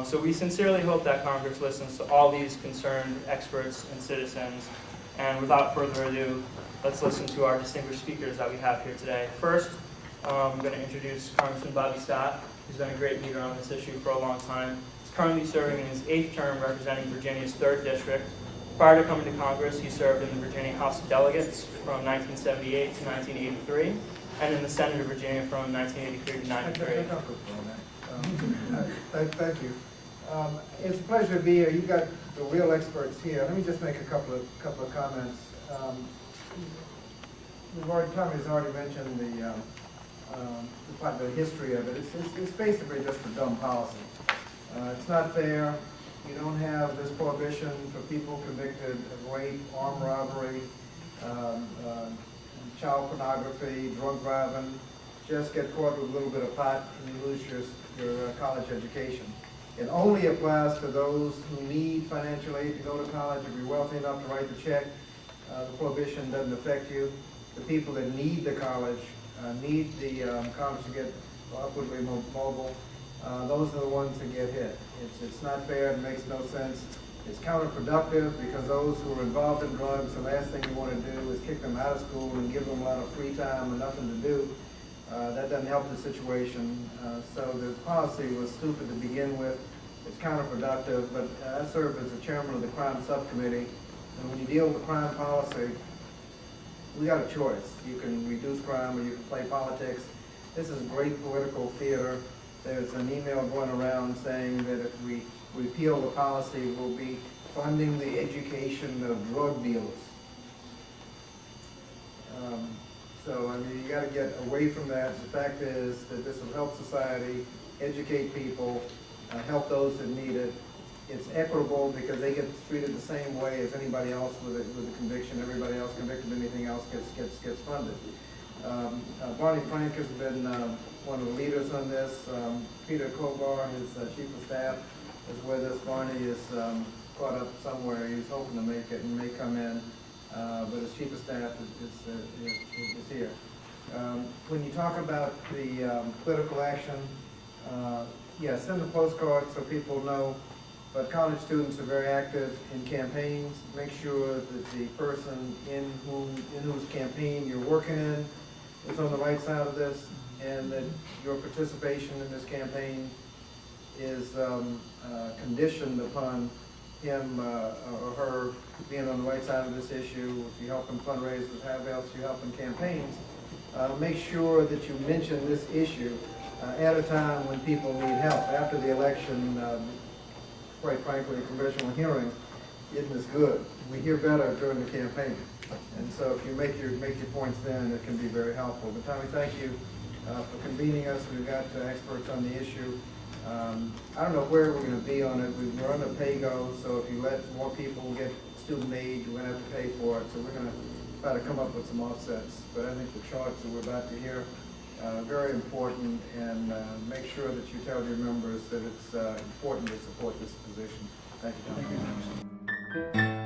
So we sincerely hope that Congress listens to all these concerned experts and citizens. And without further ado, let's listen to our distinguished speakers that we have here today. First, I'm going to introduce Congressman Bobby Scott, who's been a great leader on this issue for a long time. He's currently serving in his 8th term representing Virginia's 3rd District. Prior to coming to Congress, he served in the Virginia House of Delegates from 1978 to 1983, and in the Senate of Virginia from 1983 to 93. Thank you. It's a pleasure to be here. You've got the real experts here. Let me just make a couple of comments. Tommy's already mentioned the history of it. It's basically just a dumb policy. It's not fair. You don't have this prohibition for people convicted of rape, armed robbery, child pornography, drunk driving. Just get caught with a little bit of pot and you lose your college education. It only applies to those who need financial aid to go to college. If you're wealthy enough to write the check, the prohibition doesn't affect you. The people that need the college, need the college to get upwardly mobile, those are the ones that get hit. It's not fair, it makes no sense. It's counterproductive because those who are involved in drugs, the last thing you want to do is kick them out of school and give them a lot of free time and nothing to do. That doesn't help the situation. So the policy was stupid to begin with. It's counterproductive, but I serve as the chairman of the crime subcommittee. And when you deal with crime policy, we got a choice. You can reduce crime or you can play politics. This is great political theater. There's an email going around saying that if we repeal the policy, we'll be funding the education of drug dealers. So, I mean, you got to get away from that. The fact is that this will help society, educate people, help those that need it. It's equitable because they get treated the same way as anybody else with a conviction. Everybody else convicted of anything else gets funded. Barney Frank has been one of the leaders on this. Peter Kovar, his chief of staff, is with us. Barney is caught up somewhere. He's hoping to make it and may come in, but his chief of staff is here. When you talk about the political action, yeah, send a postcard so people know. But college students are very active in campaigns. Make sure that the person in whose campaign you're working in is on the right side of this, and that your participation in this campaign is conditioned upon him or her being on the right side of this issue. If you help them fundraise, however else you help in campaigns, make sure that you mention this issue at a time when people need help. After the election, quite frankly, the congressional hearing isn't as good. We hear better during the campaign. And so if you make your points then, it can be very helpful. But Tommy, thank you for convening us. We've got experts on the issue. I don't know where we're going to be on it. We're under pay-go, so if you let more people get student aid, you're going to have to pay for it. So we're going to try to come up with some offsets. But I think the charts that we're about to hear very important, and make sure that you tell your members that it's important to support this position. Thank you, John. Thank you.